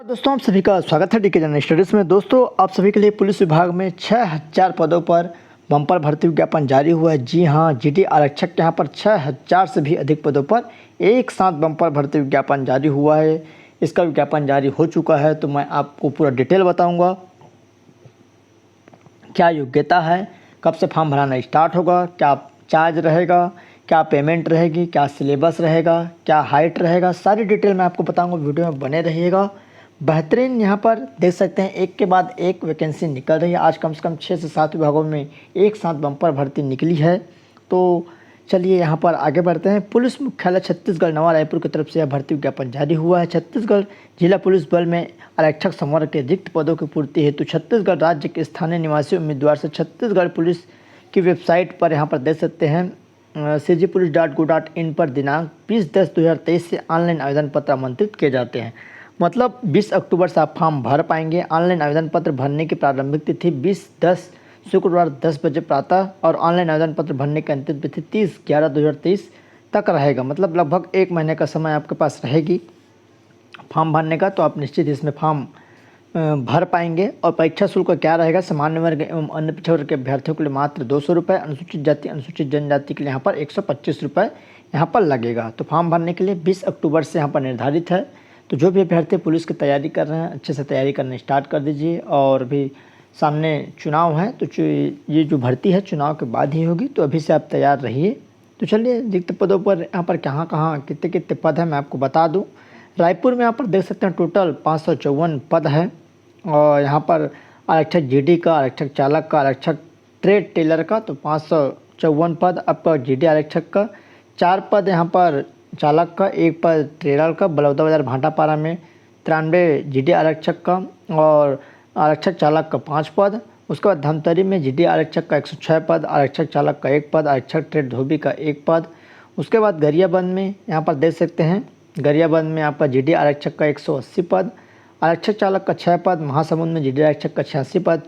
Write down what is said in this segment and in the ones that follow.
दोस्तों आप सभी का स्वागत है डीके जनरल स्टडीज़ में। दोस्तों आप सभी के लिए पुलिस विभाग में 6000 पदों पर बम्पर भर्ती विज्ञापन जारी हुआ है। जी हां, जीडी आरक्षक के यहाँ पर 6000 से भी अधिक पदों पर एक साथ बम्पर भर्ती विज्ञापन जारी हुआ है। इसका विज्ञापन जारी हो चुका है, तो मैं आपको पूरा डिटेल बताऊँगा। क्या योग्यता है, कब से फॉर्म भराना स्टार्ट होगा, क्या चार्ज रहेगा, क्या पेमेंट रहेगी, क्या सिलेबस रहेगा, क्या हाइट रहेगा, सारी डिटेल मैं आपको बताऊंगा। वीडियो में बने रहिएगा। बेहतरीन यहाँ पर देख सकते हैं एक के बाद एक वैकेंसी निकल रही है। आज कम से कम 6 से 7 विभागों में एक साथ बम्पर भर्ती निकली है। तो चलिए यहाँ पर आगे बढ़ते हैं। पुलिस मुख्यालय छत्तीसगढ़ नवा रायपुर की तरफ से यह भर्ती विज्ञापन जारी हुआ है। छत्तीसगढ़ जिला पुलिस बल में आरक्षक संवर्ग के रिक्त पदों की पूर्ति हेतु छत्तीसगढ़ राज्य के स्थानीय निवासी उम्मीदवार से छत्तीसगढ़ पुलिस की वेबसाइट पर यहाँ पर देख सकते हैं cgpolice.go.in पर दिनांक 20/10/2023 से ऑनलाइन आवेदन पत्र आमंत्रित किए जाते हैं। मतलब 20 अक्टूबर से आप फॉर्म भर पाएंगे। ऑनलाइन आवेदन पत्र भरने की प्रारंभिक तिथि 20/10 शुक्रवार 10 बजे प्रातः और ऑनलाइन आवेदन पत्र भरने की अंतिम तिथि 30/11/2023 तक रहेगा। मतलब लगभग 1 महीने का समय आपके पास रहेगी फॉर्म भरने का, तो आप निश्चित इसमें फॉर्म भर पाएंगे। और परीक्षा शुल्क क्या रहेगा, सामान्य वर्ग एवं अन्य पिछड़े वर्ग के अभ्यर्थियों के लिए मात्र 200 रुपये, अनुसूचित जाति अनुसूचित जनजाति के लिए यहाँ पर 125 रुपये यहाँ पर लगेगा। तो फॉर्म भरने के लिए 20 अक्टूबर से यहाँ पर निर्धारित है। तो जो भी अभ्यर्थी पुलिस की तैयारी कर रहे हैं, अच्छे से तैयारी करना स्टार्ट कर दीजिए। और भी सामने चुनाव है, तो ये जो भर्ती है चुनाव के बाद ही होगी, तो अभी से आप तैयार रहिए। तो चलिए रिक्त पदों पर यहाँ पर कहाँ कितने कितने पद हैं मैं आपको बता दूँ। रायपुर में यहाँ पर देख सकते हैं टोटल 554 पद है। और यहाँ पर आरक्षक जीडी का, आरक्षक चालक का, आरक्षक ट्रेड टेलर का तो 554 पद। आपका जीडी आरक्षक का 4 पद, यहाँ पर चालक का 1 पद, ट्रेलर का। बलौदाबाजार भाटापारा में 93 जीडी आरक्षक का और आरक्षक चालक का 5 पद। उसके बाद धमतरी में जीडी आरक्षक का 106 पद, आरक्षक चालक का 1 पद, आरक्षक ट्रेड धोबी का 1 पद। उसके बाद गरियाबंद में यहाँ पर देख सकते हैं, गरियाबंद में आपका जीडी आरक्षक का 180 पद, आरक्षक चालक का 6 पद। महासमुंद में जीडी आरक्षक का 86 पद,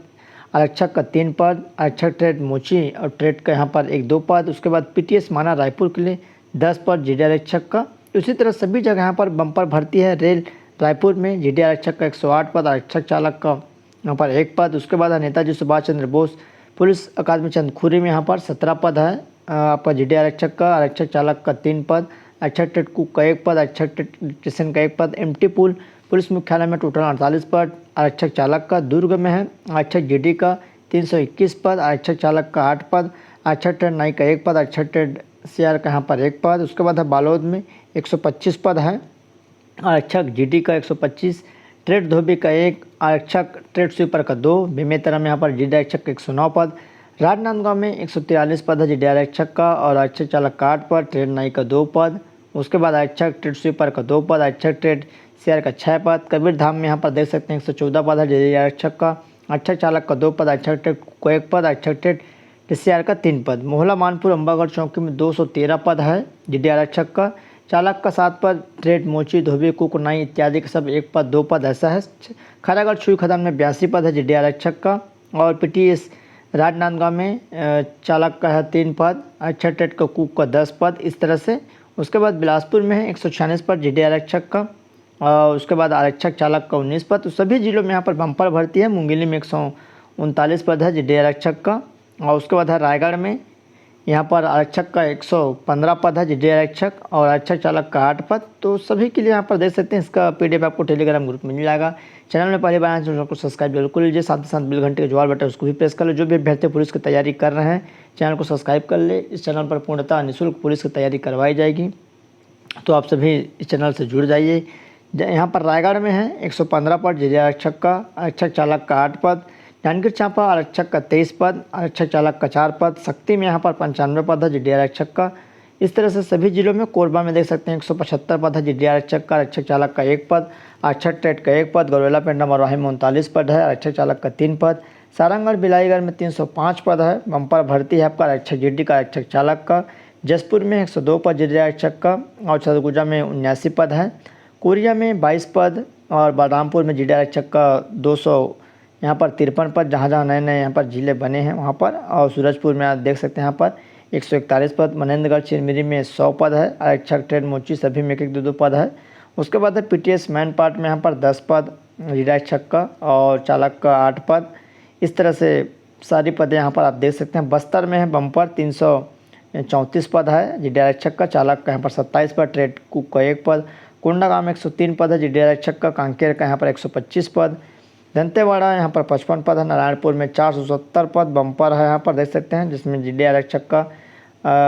आरक्षक का 3 पद, आरक्षक ट्रेड मोची और ट्रेड का यहाँ पर 1-2 पद। उसके बाद पीटीएस माना रायपुर के लिए 10 पद जीडी आरक्षक का। उसी तरह सभी जगह यहाँ पर बम्पर भर्ती है। रेल रायपुर में जीडी आरक्षक का 108 पद, आरक्षक चालक का यहाँ पर 1 पद। उसके बाद नेताजी सुभाष चंद्र बोस पुलिस अकादमी चंदखुरी में यहाँ पर 17 पद है आपका जीडी आरक्षक का, आरक्षक चालक का 3 पद, आरक्षक ट्रेड कुक का 1 पद, आरक्षक ट्रेड स्टेशन का 1 पद। एमटी पुल पुलिस मुख्यालय में टोटल 48 पद, आरक्षक चालक का। दुर्ग में है आरक्षक जीडी का 321 पद, आरक्षक चालक का 8 पद, आरक्षक ट्रेड नाई का 1 पद, आरक्षक ट्रेड सीआर का यहाँ पर 1 पद। उसके बाद है बालोद में 125 पद है, आरक्षक जीडी का 125, ट्रेड धोबी का 1, आरक्षक ट्रेड स्वीपर का 2। बेमेतरा में यहाँ पर जीडी आरक्षक का 109 पद। राजनांदगांव में 143 पद है जीडी आरक्षक का और आरक्षक चालक का 8 पद, ट्रेड नाई का 2 पद। उसके बाद आरक्षक ट्रेड स्वीपर का 2 पद, आरक्षक ट्रेड सीआर का 6 पद। कबीरधाम में यहाँ पर देख सकते हैं 114 पद है जीडी आरक्षक का, आरक्षक चालक का 2 पद, आरक्षक ट्रेड को 1 पद, आरक्षक ट्रेड सीआर का 3 पद। मोहला मानपुर अम्बागढ़ चौकी में 213 पद है जीडी आरक्षक का, चालक का 7 पद, ट्रेड मोची धोबी कुक नाई इत्यादि का सब 1 पद 2 पद ऐसा है। खैरागढ़ छुई खदान में 82 पद है जीडी आरक्षक का और पीटीएस राजनांदगांव में चालक का है 3 पद, आरक्षक ट्रेड का कुक का 10 पद, इस तरह से। उसके बाद बिलासपुर में है 146 पद जीडी आरक्षक का और उसके बाद आरक्षक चालक का 19 पद। तो सभी जिलों में यहाँ पर बम्पर भर्ती है। मुंगेली में 139 पद है जीडी आरक्षक का और उसके बाद है रायगढ़ में यहाँ पर आरक्षक का 115 पद है जीडी आरक्षक और आरक्षक चालक का 8 पद। तो सभी के लिए यहाँ पर देख सकते हैं। इसका पीडीएफ आपको टेलीग्राम ग्रुप में मिल जाएगा। चैनल में पहले बार चैनल को सब्सक्राइब जरूर कर लीजिए, साथ ही साथ बेल घंटे का ज्वार बटन उसको भी प्रेस कर लो। जो भी अभ्यर्थी पुलिस की तैयारी कर रहे हैं चैनल को सब्सक्राइब कर ले। इस चैनल पर पूर्णतः निःशुल्क पुलिस की तैयारी करवाई जाएगी, तो आप सभी इस चैनल से जुड़ जाइए। यहाँ पर रायगढ़ में है 115 पद जीडी आरक्षक का, आरक्षक चालक का 8 पद। जांजगीर चांपा आरक्षक का 23 पद, आरक्षक चालक का 4 पद। शक्ति में यहाँ पर 95 पद है जीडी आरक्षक का। इस तरह से सभी जिलों में। कोरबा में देख सकते हैं 175 पद है जीडी आरक्षक का, आरक्षक चालक का 1 पद, आरक्षक ट्रेड का 1 पद। गौरेला पेंडा मरवाही में 39 पद है, आरक्षक चालक का 3 पद। सारंगगढ़ बिलाईगढ़ में 305 पद है। बम्पर भर्ती है आपका आरक्षक जीडी का, आरक्षक चालक का। जसपुर में 102 पद जीडी आरक्षक का और सरगुजा में 79 पद है। कोरिया में 22 पद और बलरामपुर में जीडी आरक्षक का 200 यहाँ पर 53 पद, जहाँ नए नए यहाँ पर जिले बने हैं वहाँ पर। और सूरजपुर में आप देख सकते हैं यहाँ पर 141 पद। मनेंद्रगढ़ चिरमिरी में 100 पद है, आरक्षक ट्रेड मोची सभी में 1-2 पद है। उसके बाद है पीटीएस मैन पार्ट में यहाँ पर 10 पद, रिडायरेक्ट छक्का और चालक का 8 पद। इस तरह से सारी पदें यहाँ पर आप देख सकते हैं। बस्तर में है बम्पर 334 पद है, रिडायरेक्ट छक्का चालक का यहाँ पर 27 पद, ट्रेड कुक का 1 पद। कोंडागांव में 103 पद है, रिडायरेक्ट छक्का। कांकेर का यहाँ पर 125 पद। दंतेवाड़ा यहाँ पर 55 पद है। नारायणपुर में 470 पद बम्पर है, यहाँ पर देख सकते हैं, जिसमें रिडायरेक्ट छक्का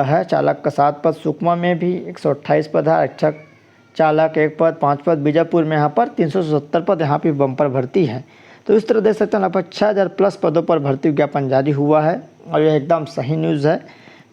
है, चालक का 7 पद। सुकमा में भी 128 पद है, आरक्षक चालक 1 पद, 5 पद। बीजापुर में यहाँ पर 370 पद, यहाँ पे बम्पर भर्ती है। तो इस तरह देख सकते हैं लगभग 6000 प्लस पदों पर भर्ती विज्ञापन जारी हुआ है और यह एकदम सही न्यूज़ है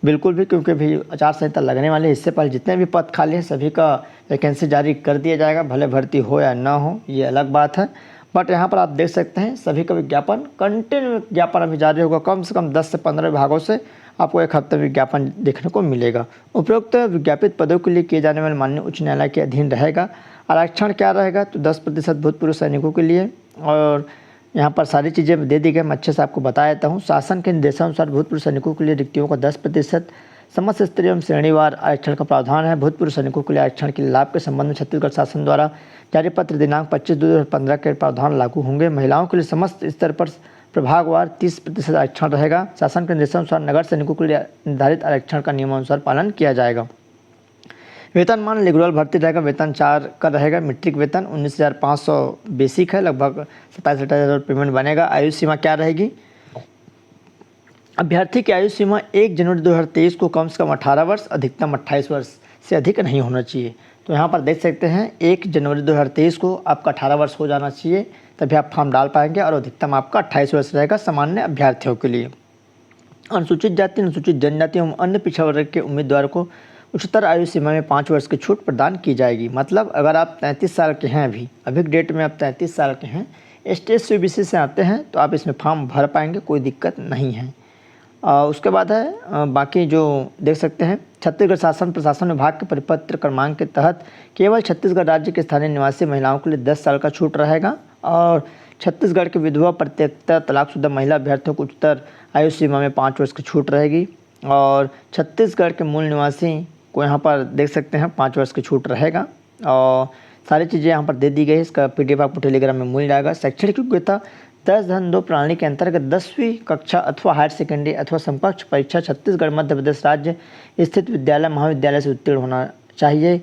बिल्कुल भी, क्योंकि भी आचार संहिता लगने वाली है। इससे पहले जितने भी पद खाली हैं सभी का वैकेंसी जारी कर दिया जाएगा, भले भर्ती हो या ना हो, ये अलग बात है। बट यहाँ पर आप देख सकते हैं सभी का विज्ञापन, कंटिन्यू विज्ञापन अभी जारी होगा। कम से कम 10 से 15 विभागों से आपको एक हफ्ते विज्ञापन देखने को मिलेगा। उपरोक्त विज्ञापित पदों के लिए किए जाने वाले माननीय उच्च न्यायालय के अधीन रहेगा। आरक्षण क्या रहेगा, तो 10% भूतपूर्व सैनिकों के लिए, और यहाँ पर सारी चीज़ें दे दी गई, मैं अच्छे से आपको बता देता हूँ। शासन के निर्देशानुसार भूतपूर्व सैनिकों के लिए रिक्तियों का 10% समस्त स्तरीय एवं श्रेणीवार आरक्षण का प्रावधान है। भूतपूर्व सैनिकों के लिए आरक्षण के लाभ के संबंध में छत्तीसगढ़ शासन द्वारा जारी पत्र दिनांक 25/2/2015 के प्रावधान लागू होंगे। महिलाओं के लिए समस्त स्तर पर प्रभागवार 30% आरक्षण रहेगा। शासन के निर्देशानुसार नगर सैनिकों के लिए निर्धारित आरक्षण का नियमानुसार पालन किया जाएगा। वेतनमान रेगुलर भर्ती रहेगा, वेतन 4 का रहेगा। मीट्रिक वेतन 19,500 बेसिक है, लगभग 27-28,000 पेमेंट बनेगा। आयु सीमा क्या रहेगी, अभ्यर्थी की आयु सीमा 1 जनवरी 2023 को कम से कम 18 वर्ष, अधिकतम 28 वर्ष से अधिक नहीं होना चाहिए। तो यहाँ पर देख सकते हैं 1 जनवरी 2023 को आपका 18 वर्ष हो जाना चाहिए, तभी आप फॉर्म डाल पाएंगे, और अधिकतम आपका 28 वर्ष रहेगा सामान्य अभ्यर्थियों के लिए। अनुसूचित जाति, अनुसूचित जनजाति एवं अन्य पिछड़ा वर्ग के उम्मीदवारों को उच्चतर आयु सीमा में 5 वर्ष की छूट प्रदान की जाएगी। मतलब अगर आप 33 साल के हैं, अभी डेट में आप 33 साल के हैं, ST/SC/OBC से आते हैं, तो आप इसमें फॉर्म भर पाएंगे, कोई दिक्कत नहीं है। उसके बाद है बाकी जो देख सकते हैं, छत्तीसगढ़ शासन प्रशासन विभाग के परिपत्र क्रमांक के तहत केवल छत्तीसगढ़ राज्य के स्थानीय निवासी महिलाओं के लिए 10 साल का छूट रहेगा, और छत्तीसगढ़ के विधवा प्रत्येतर तलाकशुदा महिला अभ्यर्थियों को उच्चतर आयु सीमा में 5 वर्ष की छूट रहेगी, और छत्तीसगढ़ के मूल निवासी को यहाँ पर देख सकते हैं 5 वर्ष की छूट रहेगा। और सारी चीज़ें यहाँ पर दे दी गई, इसका PDF आपको टेलीग्राम में मिल जाएगा। शैक्षणिक योग्यता 10/2 प्रणाली के अंतर्गत 10वीं कक्षा अथवा हायर सेकेंडरी अथवा समकक्ष परीक्षा छत्तीसगढ़ मध्य प्रदेश राज्य स्थित विद्यालय महाविद्यालय से उत्तीर्ण होना चाहिए।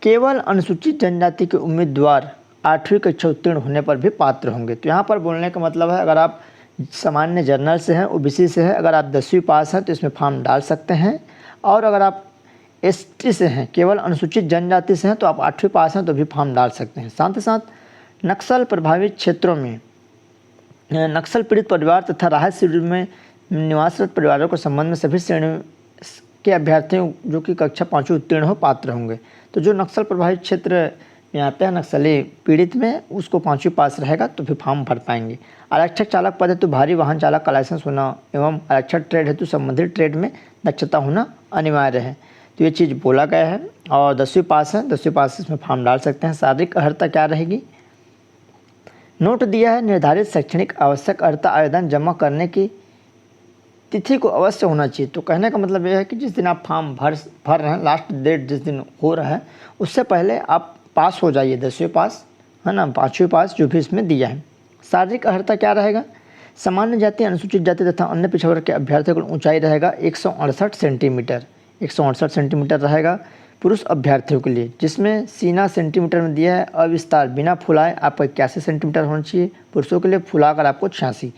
केवल अनुसूचित जनजाति के उम्मीदवार 8वीं कक्षा उत्तीर्ण होने पर भी पात्र होंगे। तो यहाँ पर बोलने का मतलब है, अगर आप सामान्य जनरल से हैं, OBC से है, अगर आप 10वीं पास हैं तो इसमें फॉर्म डाल सकते हैं, और अगर आप ST से हैं, केवल अनुसूचित जनजाति से हैं, तो आप 8वीं पास हैं तो भी फॉर्म डाल सकते हैं। साथ ही साथ नक्सल प्रभावित क्षेत्रों में नक्सल पीड़ित परिवार तथा राहत शिविर में निवासरत परिवारों के संबंध में सभी श्रेणी के अभ्यर्थियों जो कि कक्षा 5वीं उत्तीर्ण हो पात्र होंगे। तो जो नक्सल प्रभावित क्षेत्र में आते हैं, नक्सली पीड़ित में, उसको 5वीं पास रहेगा तो फिर फॉर्म भर पाएंगे। आरक्षक चालक पद हेतु भारी वाहन चालक का लाइसेंस होना एवं आरक्षक ट्रेड हेतु संबंधित ट्रेड में दक्षता होना अनिवार्य है। तो ये चीज़ बोला गया है, और 10वीं पास है, 10वीं पास इसमें फॉर्म डाल सकते हैं। शारीरिक अर्हता क्या रहेगी, नोट दिया है, निर्धारित शैक्षणिक आवश्यक अर्हता आवेदन जमा करने की तिथि को अवश्य होना चाहिए। तो कहने का मतलब यह है कि जिस दिन आप फॉर्म भर रहे हैं, लास्ट डेट जिस दिन हो रहा है, उससे पहले आप पास हो जाइए, 10वीं पास है ना, 5वीं पास, जो भी इसमें दिया है। शारीरिक अर्हता क्या रहेगा, सामान्य जाति, अनुसूचित जाति तथा अन्य पिछड़ा वर्ग के अभ्यर्थियों की ऊंचाई रहेगा 168 सेंटीमीटर, 168 सेंटीमीटर रहेगा पुरुष अभ्यर्थियों के लिए, जिसमें सीना सेंटीमीटर में दिया है। अविस्तार बिना फुलाए आपको 81 सेंटीमीटर होना चाहिए, पुरुषों के लिए फुलाकर आपको 86।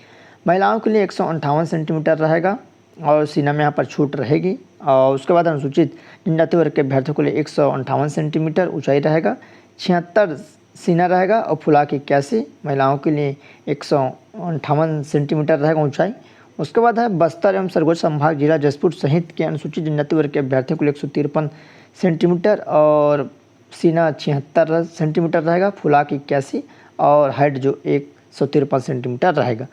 महिलाओं के लिए 158 सेंटीमीटर रहेगा, और सीना में यहाँ पर छूट रहेगी। और उसके बाद अनुसूचित जनजाति वर्ग के अभ्यर्थियों के लिए 158 सेंटीमीटर ऊंचाई रहेगा, 76 सीना रहेगा, और फुला के 81। महिलाओं के लिए 158 सेंटीमीटर रहेगा ऊंचाई। उसके बाद है बस्तर एवं सरगुजा संभाग जिला जसपुर सहित के अनुसूचित जनजाति वर्ग के अभ्यर्थियों के लिए 153 सेंटीमीटर, और सीना 76 सेंटीमीटर रहेगा, फुला की 81, और हाइट जो 153 सेंटीमीटर रहेगा।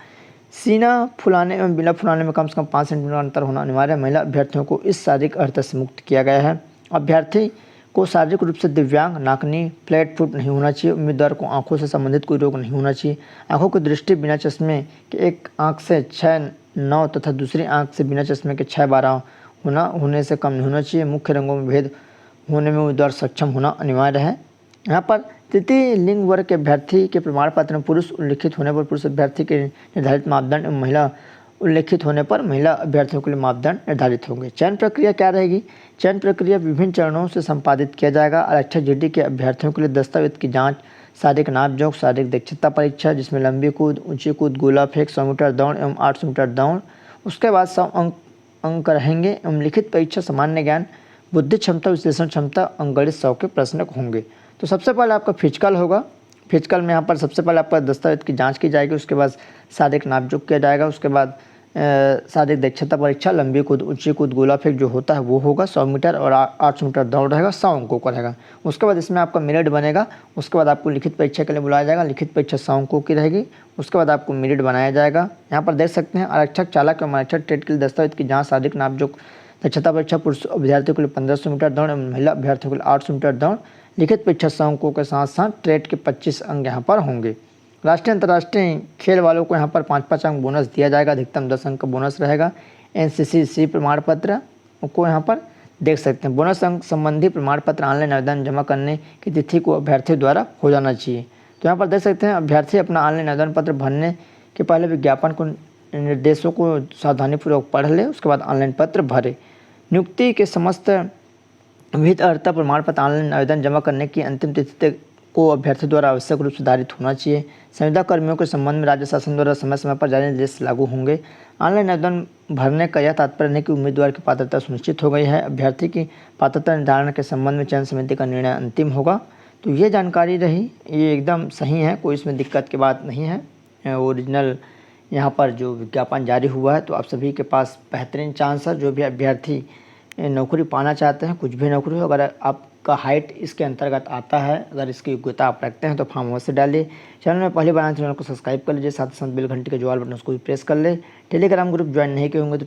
सीना फुलाने एवं बिना फुलाने में कम से कम 5 सेंटीमीटर अंतर होना अनिवार्य है। महिला अभ्यर्थियों को इस शारीरिक अर्हता से मुक्त किया गया है। अभ्यर्थी को शारीरिक रूप से दिव्यांग, नाकनी, फ्लैट फुट नहीं होना चाहिए। उम्मीदवार को आंखों से संबंधित कोई रोग नहीं होना चाहिए। आंखों की दृष्टि बिना चश्मे के एक आंख से 6-9 तथा दूसरी आंख से बिना चश्मे के 6-12 होने से कम नहीं होना चाहिए। मुख्य रंगों में भेद होने में उम्मीदवार सक्षम होना अनिवार्य है। यहाँ पर तृतीय लिंग वर्ग के अभ्यर्थी के प्रमाण पत्र में पुरुष उल्लिखित होने पर पुरुष अभ्यर्थी के निर्धारित मापदंड एवं महिला उल्लिखित होने पर महिला अभ्यर्थियों के लिए मापदंड निर्धारित होंगे। चयन प्रक्रिया क्या रहेगी? चयन प्रक्रिया विभिन्न चरणों से संपादित किया जाएगा। आरक्षक जीडी के अभ्यर्थियों के लिए दस्तावेज की जाँच, शारीरिक नाप-जोख, शारीरिक दक्षता परीक्षा जिसमें लंबी कूद, ऊंची कूद, गोला फेंक, 100 मीटर दौड़ एवं 800 मीटर दौड़, उसके बाद 100 अंक रहेंगे एवं लिखित परीक्षा सामान्य ज्ञान, बुद्धि क्षमता, विश्लेषण क्षमता, अंकगणित 100 के प्रश्न होंगे। तो सबसे पहले आपका फिजिकल होगा। फिजिकल में यहाँ पर सबसे पहले आपका दस्तावेज की जांच की जाएगी, उसके बाद शारीरिक नाप-जोख किया जाएगा, उसके बाद शारीरिक दक्षता परीक्षा, लंबी कूद, ऊंची कूद, गोला फेंक जो होता है वो होगा, 100 मीटर और 800 मीटर दौड़ रहेगा, 100 अंकों का रहेगा। उसके बाद इसमें आपका मेरिट बनेगा। उसके बाद आपको लिखित परीक्षा के लिए बुलाया जाएगा। लिखित परीक्षा 100 अंकों की रहेगी। उसके बाद आपको मेरिट बनाया जाएगा। यहाँ पर देख सकते हैं आरक्षक चालक एवं आरक्षक ट्रेड के लिए दस्तावेज की जाँच, शारीरिक नाप-जोख, दक्षता परीक्षा पुरुष अभ्यर्थियों के लिए 1500 मीटर दौड़ एवं महिला अभ्यर्थियों के लिए 800 मीटर दौड़, लिखित परीक्षा 100 अंकों के साथ साथ ट्रेड के 25 अंक यहाँ पर होंगे। राष्ट्रीय अंतर्राष्ट्रीय खेल वालों को यहाँ पर 5-5 अंक बोनस दिया जाएगा, अधिकतम 10 अंक का बोनस रहेगा। एनसीसी प्रमाण पत्र को यहाँ पर देख सकते हैं। बोनस अंक संबंधी प्रमाण पत्र ऑनलाइन आवेदन जमा करने की तिथि को अभ्यर्थी द्वारा हो जाना चाहिए। तो यहाँ पर देख सकते हैं अभ्यर्थी अपना ऑनलाइन आवेदन पत्र भरने के पहले विज्ञापन को निर्देशों को सावधानीपूर्वक पढ़ ले, उसके बाद ऑनलाइन पत्र भरे। नियुक्ति के समस्त विहित अर्हता प्रमाण पत्र ऑनलाइन आवेदन जमा करने की अंतिम तिथि को अभ्यर्थी द्वारा आवश्यक रूप से धारित होना चाहिए। संविदा कर्मियों के संबंध में राज्य शासन द्वारा समय समय पर जारी निर्देश लागू होंगे। ऑनलाइन आवेदन भरने का यह तात्पर्य है कि उम्मीदवार की पात्रता सुनिश्चित हो गई है। अभ्यर्थी की पात्रता निर्धारण के संबंध में चयन समिति का निर्णय अंतिम होगा। तो ये जानकारी रही, ये एकदम सही है, कोई इसमें दिक्कत की बात नहीं है। ओरिजिनल यहाँ पर जो विज्ञापन जारी हुआ है, तो आप सभी के पास बेहतरीन चांस है। जो भी अभ्यर्थी नौकरी पाना चाहते हैं, कुछ भी नौकरी हो, अगर आपका हाइट इसके अंतर्गत आता है, अगर इसकी योग्यता आप रखते हैं तो फॉर्म अवश्य डालिए। चैनल में पहले बनाए चैनल को सब्सक्राइब कर लीजिए, साथ ही साथ बेल घंटी का जो ऑल बटन उसको भी प्रेस कर ले। टेलीग्राम ग्रुप ज्वाइन नहीं किए होंगे तो